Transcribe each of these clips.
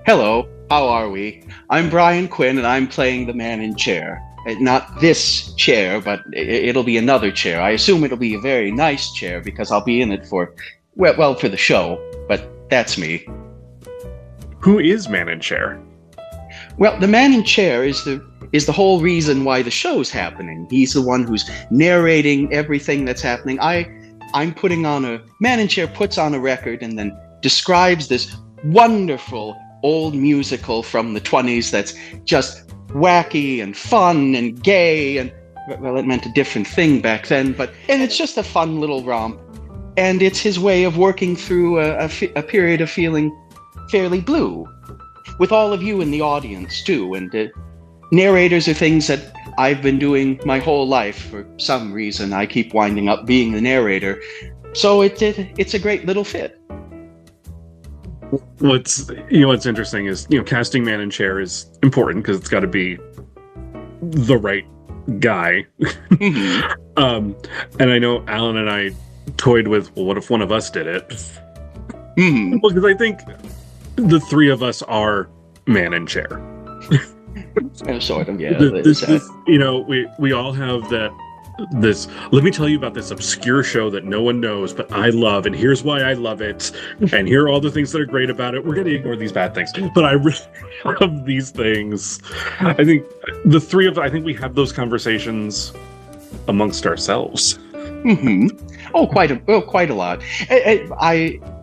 Hello, how are we? I'm Bryan Quinn, and I'm playing the man in chair. Not this chair, but it'll be another chair. I assume it'll be a very nice chair because I'll be in it for, well, for the show. But that's me. Who is man in chair? Well, the man in chair is the whole reason why the show's happening. He's the one who's narrating everything that's happening. I'm putting on a man in chair puts on a record and then describes this wonderful old musical from the 20s that's just wacky and fun and gay, and well, it meant a different thing back then, and it's just a fun little romp, and it's his way of working through a period of feeling fairly blue with all of you in the audience too. And narrators are things that I've been doing my whole life. For some reason I keep winding up being the narrator, so it's a great little fit. What's interesting is, casting man in chair is important because it's got to be the right guy. Mm-hmm. And I know Alan and I toyed with, well, what if one of us did it? Mm-hmm. Well, because I think the three of us are man in chair. Sort of, yeah. We all have this. Let me tell you about this obscure show that no one knows, but I love, and here's why I love it, and here are all the things that are great about it. We're going to ignore these bad things, but I really love these things. I think the three of us, I think we have those conversations amongst ourselves. Mm-hmm. Oh, quite a lot.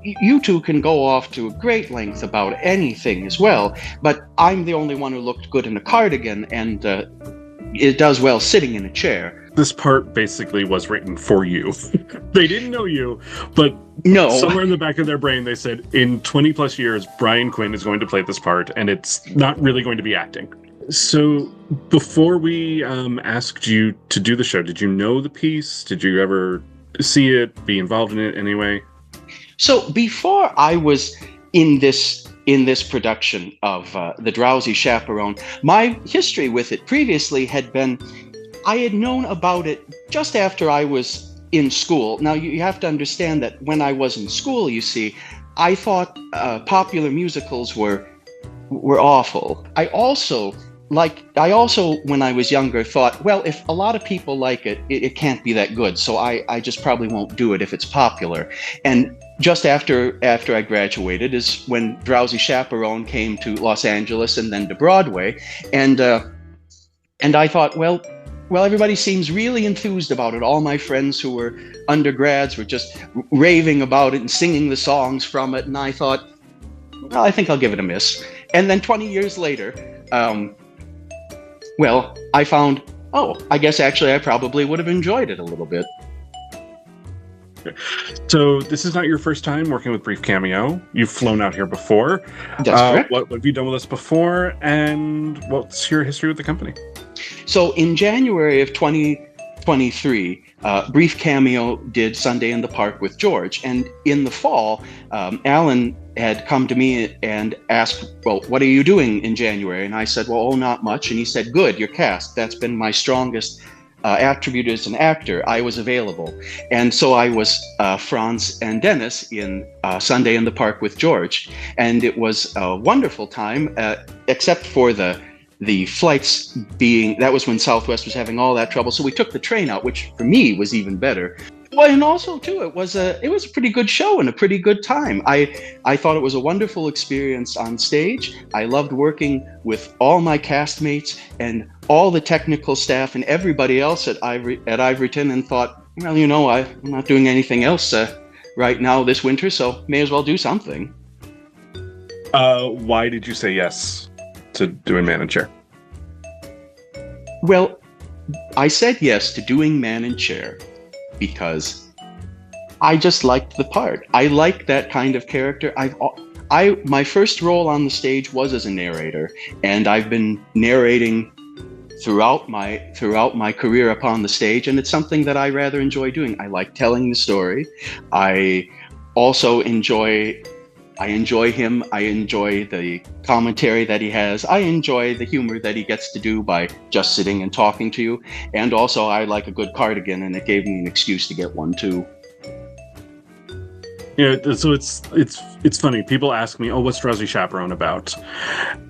You two can go off to a great length about anything as well, but I'm the only one who looked good in a cardigan, and it does well sitting in a chair. This part basically was written for you. They didn't know you, but no. Somewhere in the back of their brain they said, in 20 plus years, Bryan Quinn is going to play this part, and it's not really going to be acting. So before we asked you to do the show, did you know the piece? Did you ever see it, be involved in it anyway? So before I was in this production of The Drowsy Chaperone, my history with it previously had been, I had known about it just after I was in school. Now, you have to understand that when I was in school, you see, I thought popular musicals were awful. I also, when I was younger, thought, well, if a lot of people like it, it can't be that good, so I just probably won't do it if it's popular. And just after I graduated is when Drowsy Chaperone came to Los Angeles and then to Broadway, and I thought, well, everybody seems really enthused about it. All my friends who were undergrads were just raving about it and singing the songs from it, and I thought, well, I think I'll give it a miss. And then 20 years later, I found, I guess actually I probably would have enjoyed it a little bit. So this is not your first time working with Brief Cameo. You've flown out here before. That's correct. What have you done with us before, and what's your history with the company? So in January of 2023, Brief Cameo did Sunday in the Park with George. And in the fall, Alan had come to me and asked, well, what are you doing in January? And I said, well, not much. And he said, good, you're cast. That's been my strongest attribute as an actor. I was available. And so I was Franz and Dennis in Sunday in the Park with George. And it was a wonderful time, except for the flights being, that was when Southwest was having all that trouble. So we took the train out, which for me was even better. Well, and also too, it was a pretty good show and a pretty good time. I thought it was a wonderful experience on stage. I loved working with all my castmates and all the technical staff and everybody else at Ivoryton, and thought, well, I'm not doing anything else right now this winter, so may as well do something. Why did you say yes to doing man in chair? Well, I said yes to doing man in chair because I just liked the part. I like that kind of character. My first role on the stage was as a narrator, and I've been narrating throughout my career upon the stage, and it's something that I rather enjoy doing. I like telling the story. I also enjoy him. I enjoy the commentary that he has. I enjoy the humor that he gets to do by just sitting and talking to you. And also, I like a good cardigan, and it gave me an excuse to get one too. So it's funny. People ask me, "Oh, what's Drowsy Chaperone about?"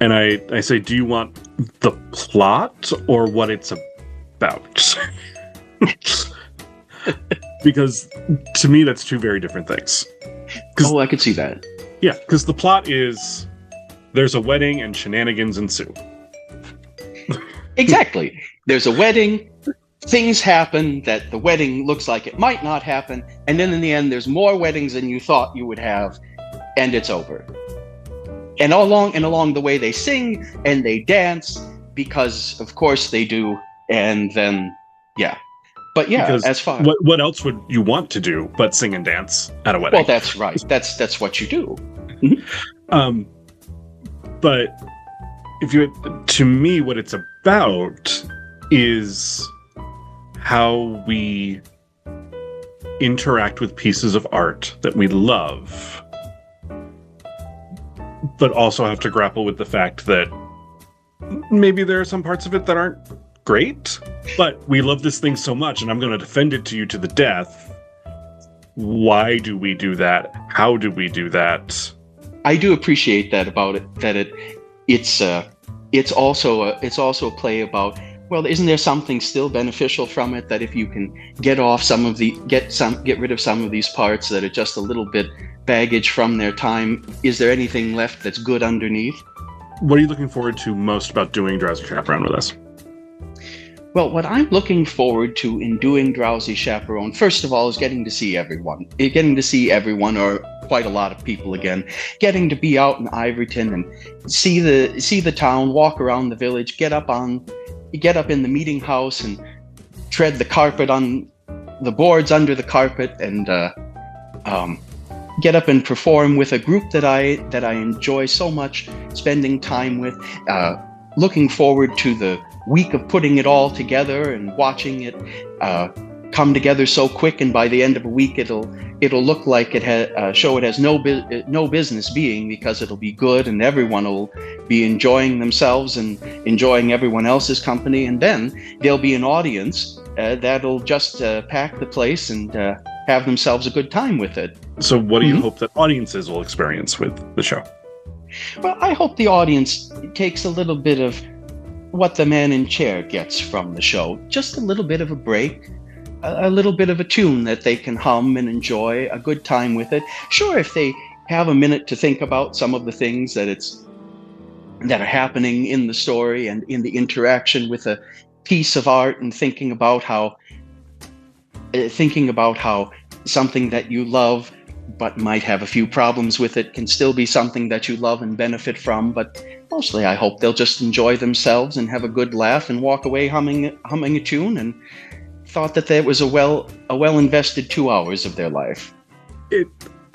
And I say, "Do you want the plot or what it's about?" Because to me, that's two very different things. Oh, I could see that. Yeah, because the plot is there's a wedding and shenanigans ensue. Exactly. There's a wedding. Things happen that the wedding looks like it might not happen, and then in the end, there's more weddings than you thought you would have, and it's over. And along the way, they sing and they dance because, of course, they do. And then, yeah. But yeah, because as far what else would you want to do but sing and dance at a wedding? Well, that's right. That's what you do. But to me, what it's about is how we interact with pieces of art that we love, but also have to grapple with the fact that maybe there are some parts of it that aren't great, but we love this thing so much, and I'm going to defend it to you to the death. Why do we do that? How do we do that? I do appreciate that about it. That it's also a play about, well, isn't there something still beneficial from it, that if you can get rid of some of these parts that are just a little bit baggage from their time, is there anything left that's good underneath? What are you looking forward to most about doing Drowsy Chaperone with us? Well, what I'm looking forward to in doing Drowsy Chaperone, first of all, is getting to see everyone, or quite a lot of people again, getting to be out in Ivoryton and see the town, walk around the village, get up in the meeting house and tread the carpet on the boards under the carpet, and get up and perform with a group that I enjoy so much spending time with. Looking forward to the week of putting it all together and watching it come together so quick, and by the end of a week it'll look like it has no business being, because it'll be good and everyone will be enjoying themselves and enjoying everyone else's company, and then there'll be an audience that'll just pack the place and have themselves a good time with it. So what do you hope that audiences will experience with the show? Well, I hope the audience takes a little bit of what the man in chair gets from the show. Just a little bit of a break, a little bit of a tune that they can hum and enjoy a good time with it. Sure, if they have a minute to think about some of the things that are happening in the story and in the interaction with a piece of art, and thinking about how something that you love but might have a few problems with it can still be something that you love and benefit from. But mostly I hope they'll just enjoy themselves and have a good laugh and walk away humming a tune, and thought that was a well invested 2 hours of their life.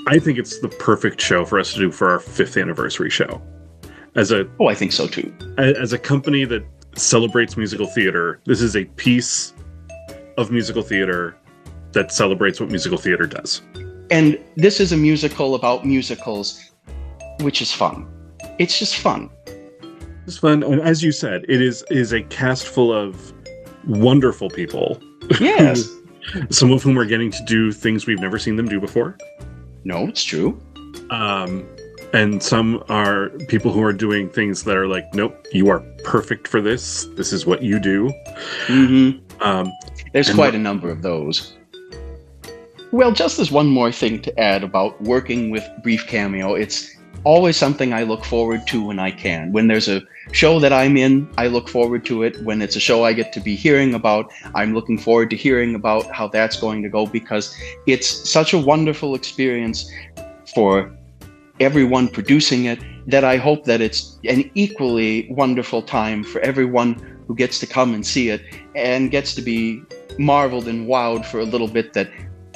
I think it's the perfect show for us to do for our 5th anniversary show. I think so too. As a company that celebrates musical theater, this is a piece of musical theater that celebrates what musical theater does. And this is a musical about musicals, which is fun. It's just fun. It's fun. And as you said, it is a cast full of wonderful people. Yes. Some of whom are getting to do things we've never seen them do before. No, it's true. And some are people who are doing things that are like, nope, you are perfect for this. This is what you do. Mm-hmm. There's quite a number of those. Well, just as one more thing to add about working with Brief Cameo, it's always something I look forward to when I can. When there's a show that I'm in, I look forward to it. When it's a show I get to be hearing about, I'm looking forward to hearing about how that's going to go, because it's such a wonderful experience for everyone producing it, that I hope that it's an equally wonderful time for everyone who gets to come and see it and gets to be marveled and wowed for a little bit that,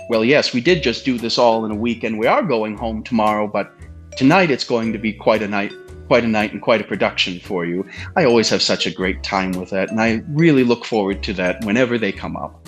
well, yes, we did just do this all in a week and we are going home tomorrow, but tonight it's going to be quite a night and quite a production for you. I always have such a great time with that, and I really look forward to that whenever they come up.